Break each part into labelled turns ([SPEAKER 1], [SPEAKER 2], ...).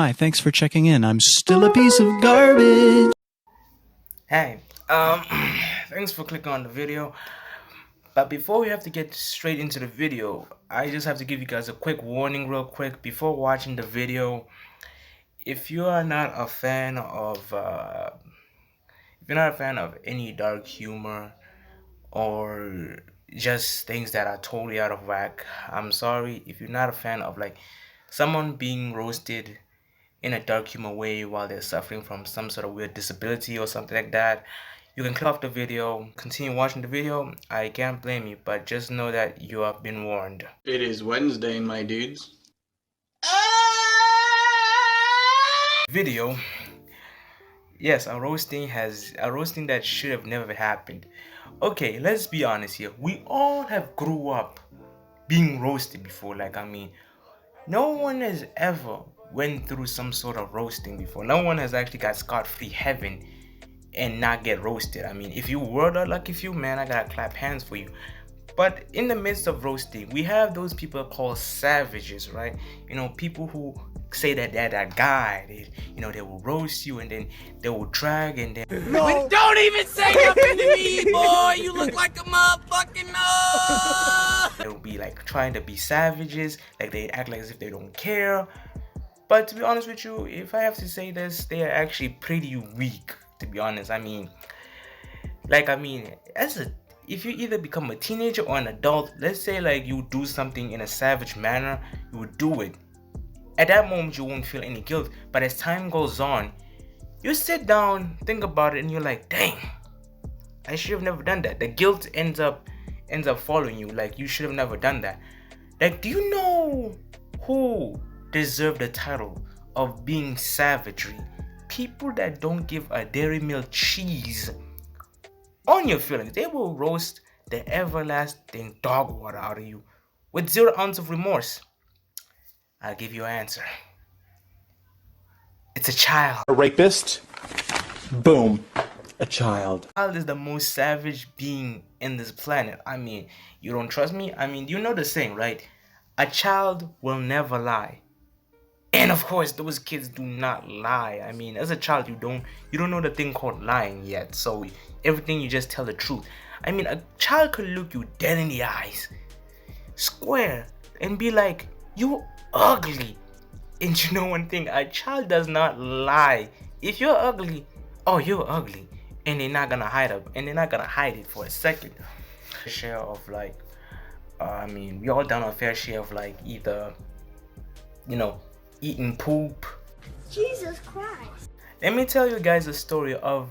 [SPEAKER 1] hi, thanks for checking in. I'm still a piece of garbage.
[SPEAKER 2] Hey, thanks for clicking on the video. But before we have to get straight into the video, I just have to give you guys a quick warning real quick before watching the video. If you are not a fan of any dark humor or just things that are totally out of whack, I'm sorry. If you're not a fan of like someone being roasted in a dark humor way while they're suffering from some sort of weird disability or something like that, you can click off the video, continue watching the video. I can't blame you, but just know that you have been warned.
[SPEAKER 3] It is Wednesday, my dudes.
[SPEAKER 2] Video. Yes, a roasting that should have never happened. Okay, let's be honest here. We all have grew up being roasted before. No one has ever went through some sort of roasting before. No one has actually got scot-free heaven and not get roasted. I mean, if you were the lucky few, man, I gotta clap hands for you. But in the midst of roasting, we have those people called savages, right? You know, people who say that they're that guy. They will roast you and then they will drag and then.
[SPEAKER 4] No. Don't even say nothing to me, boy. You look like a motherfucking
[SPEAKER 2] They'll be like trying to be savages, like they act like as if they don't care. But to be honest with you, if I have to say this, they are actually pretty weak. To be honest, if you either become a teenager or an adult, let's say like you do something in a savage manner, you would do it. At that moment, you won't feel any guilt. But as time goes on, you sit down, think about it, and you're like, dang, I should have never done that. The guilt ends up following you. Like, you should have never done that. Like, do you know who deserve the title of being savagery? People that don't give a Dairy Milk cheese on your feelings. They will roast the everlasting dog water out of you with 0 ounce of remorse. I'll give you an answer. It's a child.
[SPEAKER 5] A rapist? Boom. A child.
[SPEAKER 2] A child is the most savage being in this planet. I mean, you don't trust me? I mean, you know the saying, right? A child will never lie. And of course, those kids do not lie. I mean, as a child, you don't know the thing called lying yet. So everything you just tell the truth. I mean, a child could look you dead in the eyes, square, and be like, "You ugly." And you know one thing, a child does not lie. If you're ugly, oh, you're ugly, and they're not gonna hide it, and they're not gonna hide it for a second. Share of like, we all done our fair share of like either, eating poop.
[SPEAKER 6] Jesus Christ.
[SPEAKER 2] Let me tell you guys a story of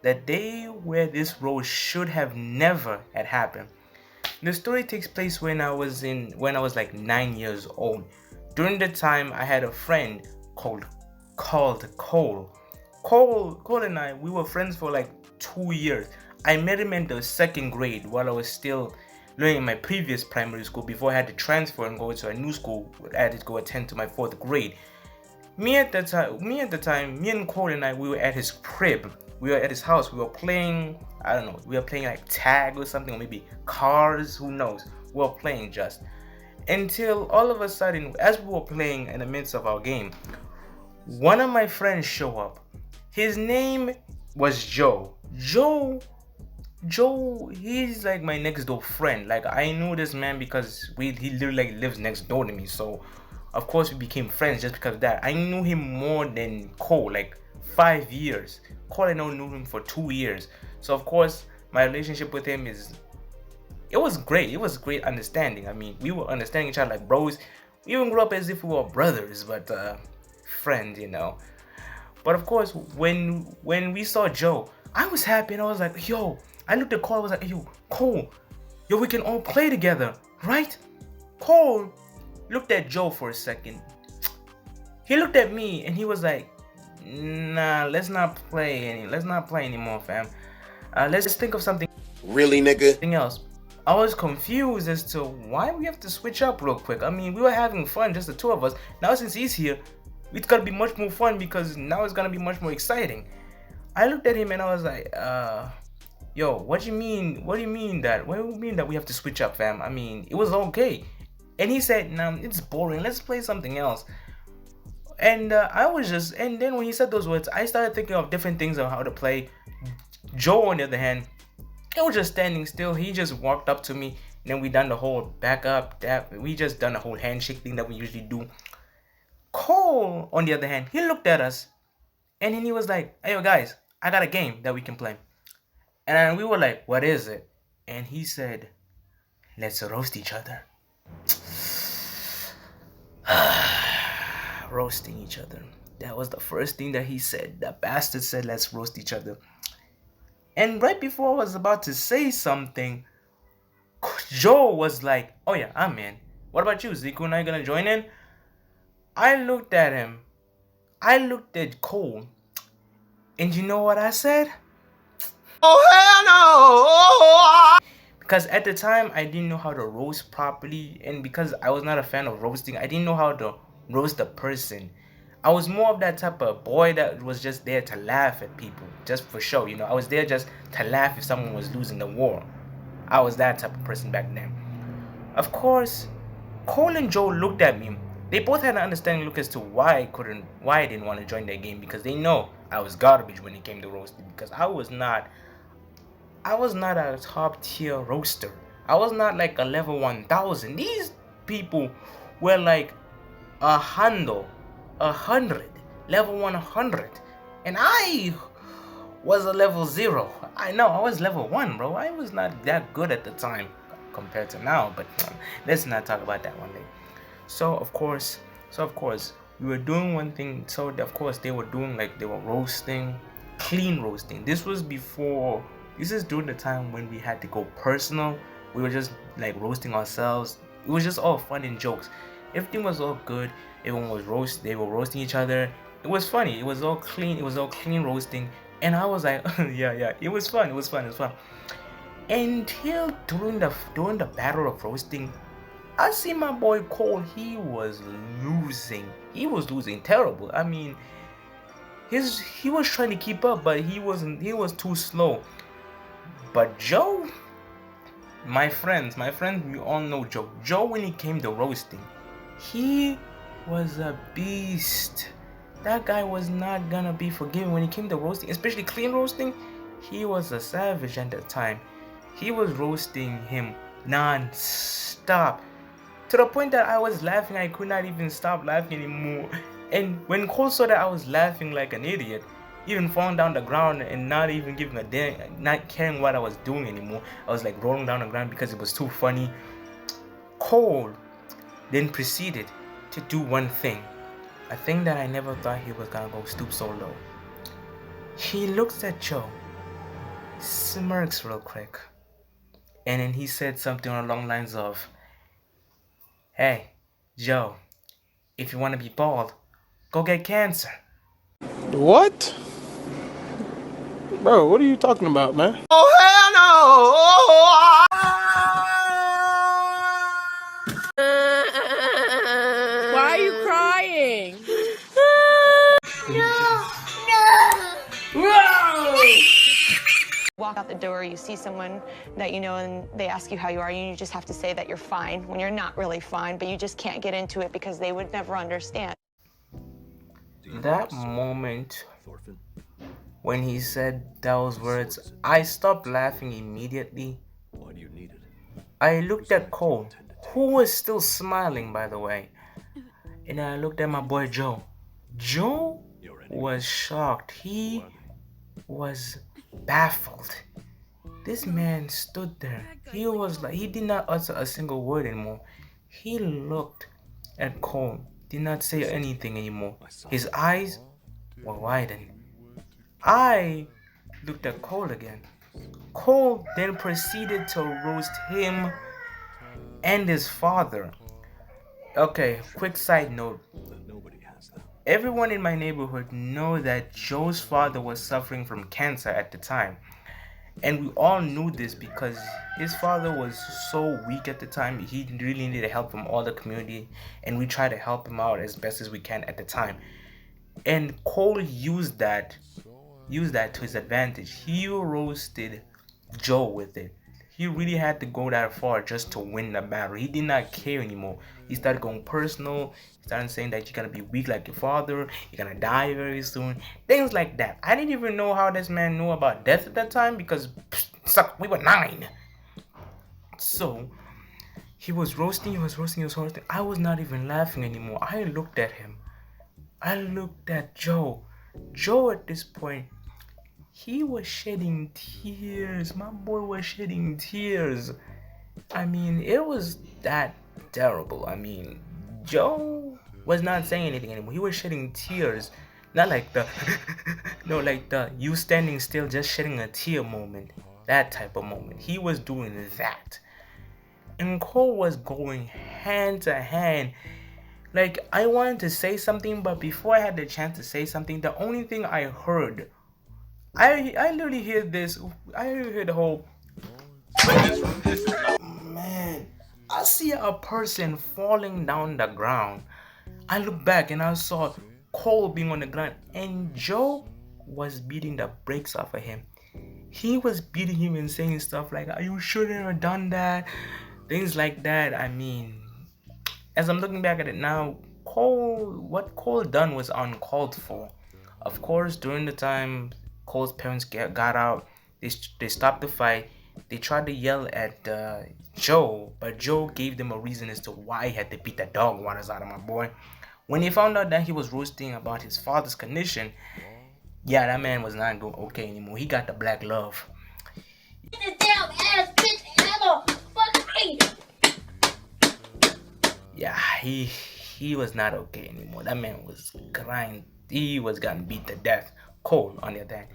[SPEAKER 2] the day where this roast should have never had happened. The story takes place when I was like 9 years old. During the time, I had a friend called Cole. Cole and I, we were friends for like 2 years. I met him in the 2nd grade while I was still learning in my previous primary school before I had to transfer and go to a new school. I had to go attend to my 4th grade. Me and Cole and I, we were at his crib. We were at his house. We were playing, I don't know, we were playing like tag or something, or maybe cars, who knows. We were playing just. Until all of a sudden, as we were playing in the midst of our game, one of my friends show up. His name was Joe. Joe, he's like my next door friend. Like, I knew this man because he literally lives next door to me. So, of course, we became friends just because of that. I knew him more than Cole, like 5 years. Cole, I knew him for 2 years. So, of course, my relationship with him it was great. It was great understanding. I mean, we were understanding each other like bros. We even grew up as if we were brothers, but friends, But of course, when we saw Joe, I was happy and I was like, yo. I looked at Cole, I was like, yo, Cole, we can all play together, right? Cole looked at Joe for a second. He looked at me and he was like, nah, let's not play anymore, fam. Let's just think of something.
[SPEAKER 4] Really, nigga?
[SPEAKER 2] Something else. I was confused as to why we have to switch up real quick. I mean, we were having fun, just the two of us. Now since he's here, it's gotta be much more fun because now it's gonna be much more exciting. I looked at him and I was like, yo, what do you mean that we have to switch up, fam? I mean, it was okay. And he said, nah, it's boring, let's play something else. And I was just, and then when he said those words, I started thinking of different things on how to play. Joe, on the other hand, he was just standing still. He just walked up to me, and then we done the whole back up, we just done the whole handshake thing that we usually do. Cole, on the other hand, he looked at us, and then he was like, "Hey, yo, guys, I got a game that we can play." And we were like, "What is it?" And he said, "Let's roast each other." Roasting each other. That was the first thing that he said. That bastard said, "Let's roast each other." And right before I was about to say something, Joe was like, "Oh yeah, I'm in. What about you, Zico? And I gonna join in?" I looked at him. I looked at Cole. And you know what I said? "Oh hell no!" Because at the time I didn't know how to roast properly, and because I was not a fan of roasting, I didn't know how to roast a person. I was more of that type of boy that was just there to laugh at people, just for show, you know. I was there just to laugh if someone was losing the war. I was that type of person back then. Of course, Cole and Joe looked at me. They both had an understanding look as to why I didn't want to join their game, because they know I was garbage when it came to roasting, because I was not a top tier roaster. I was not like a level 1000. These people were like 100, level 100, and I was a level 0. I know I was level 1, bro. I was not that good at the time compared to now, but let's not talk about that one day. So of course, we were doing one thing. So of course they were doing, like, they were roasting, clean roasting. This is during the time when we had to go personal. We were just like roasting ourselves. It was just all fun and jokes. Everything was all good. Everyone was they were roasting each other. It was funny. It was all clean. It was all clean roasting. And I was like, yeah. It was fun. It was fun. Until during the battle of roasting, I see my boy Cole. He was losing. He was losing terrible. I mean, he was trying to keep up, but he wasn't. He was too slow. But Joe, my friends, you all know Joe. Joe, when he came to roasting, he was a beast. That guy was not gonna be forgiven when he came to roasting, especially clean roasting. He was a savage at the time. He was roasting him non-stop, to the point that I was laughing. I could not even stop laughing anymore. And when Cole saw that I was laughing like an idiot, even falling down the ground and not even giving a damn, not caring what I was doing anymore, I was like rolling down the ground because it was too funny. Cole then proceeded to do one thing, a thing that I never thought he was gonna go stoop so low. He looks at Joe, smirks real quick, and then he said something along the lines of, "Hey, Joe, if you want to be bald, go get cancer."
[SPEAKER 7] What? Bro, what are you talking about, man?
[SPEAKER 4] Oh hell no!
[SPEAKER 8] Why are you crying?
[SPEAKER 9] Walk out the door, you see someone that you know and they ask you how you are, and you just have to say that you're fine when you're not really fine, but you just can't get into it because they would never understand.
[SPEAKER 2] That moment when he said those words, I stopped laughing immediately. I looked at Cole, who was still smiling, by the way, and I looked at my boy Joe. Joe was shocked. He was baffled. This man stood there. He was like, he did not utter a single word anymore. He looked at Cole, did not say anything anymore. His eyes were widened. I looked at Cole again. Cole then proceeded to roast him and his father. Okay, quick side note. Everyone in my neighborhood know that Joe's father was suffering from cancer at the time. And we all knew this because his father was so weak at the time. He really needed help from all the community, and we tried to help him out as best as we can at the time. And Cole used that to his advantage. He roasted Joe with it. he really had to go that far just to win the battle. He did not care anymore. He started going personal. He started saying that you're gonna be weak like your father, you're gonna die very soon, things like that. I didn't even know how this man knew about death at that time because we were 9. So he was roasting. I was not even laughing anymore. I looked at him. I looked at Joe. Joe at this point, he was shedding tears. My boy was shedding tears. I mean, it was that terrible. I mean, Joe was not saying anything anymore. He was shedding tears. Not like the, no, like the you standing still just shedding a tear moment. That type of moment. He was doing that. And Cole was going hand to hand. Like, I wanted to say something, but before I had the chance to say something, the only thing I heard, I literally hear this, I hear the whole, man, I see a person falling down the ground. I looked back and I saw Cole being on the ground, and Joe was beating the brakes off of him. He was beating him and saying stuff like, you shouldn't have done that, things like that. I mean, as I'm looking back at it now, what Cole done was uncalled for. Of course, during the time Cole's parents got out, they stopped the fight. They tried to yell at Joe, but Joe gave them a reason as to why he had to beat the dog waters out of my boy. When they found out that he was roasting about his father's condition, yeah, that man was not going okay anymore. He got the black love.
[SPEAKER 6] This damn ass bitch ever fucking
[SPEAKER 2] Yeah, he was not okay anymore. That man was crying. He was getting beat to death. Cole, on the other hand.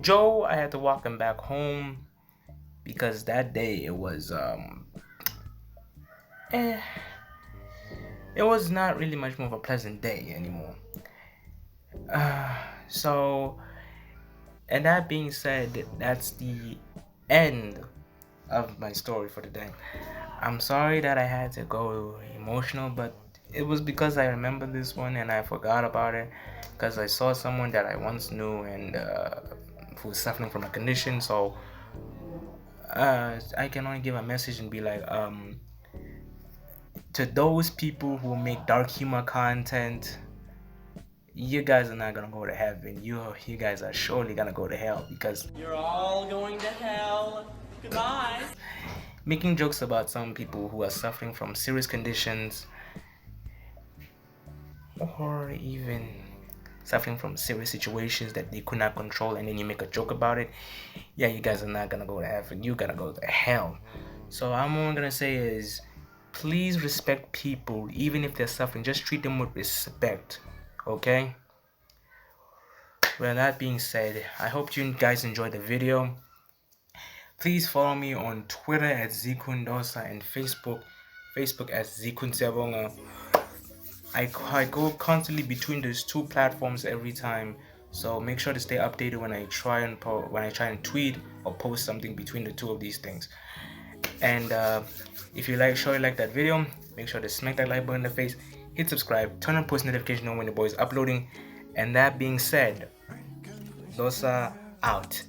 [SPEAKER 2] Joe, I had to walk him back home because that day it was it was not really much more of a pleasant day anymore. So, and that being said, that's the end of my story for today. I'm sorry that I had to go emotional, but it was because I remember this one and I forgot about it because I saw someone that I once knew and who was suffering from a condition. So I can only give a message and be like, to those people who make dark humor content, you guys are not gonna go to heaven. You guys are surely gonna go to hell because
[SPEAKER 4] You're all going to hell. Goodbye.
[SPEAKER 2] making jokes about some people who are suffering from serious conditions or even suffering from serious situations that they could not control, and then you make a joke about it, yeah, you guys are not gonna go to heaven. You're gonna go to hell. So I'm only gonna say is, please respect people even if they're suffering. Just treat them with respect, okay? Well, that being said, I hope you guys enjoyed the video. Please follow me on Twitter at Zikundosa and Facebook at Zikunsebonga. I go constantly between those two platforms every time, so make sure to stay updated when I try and tweet or post something between the two of these things. And if you like that video, make sure to smack that like button in the face, hit subscribe, turn on post notification on when the boy is uploading. And that being said, Dosa out.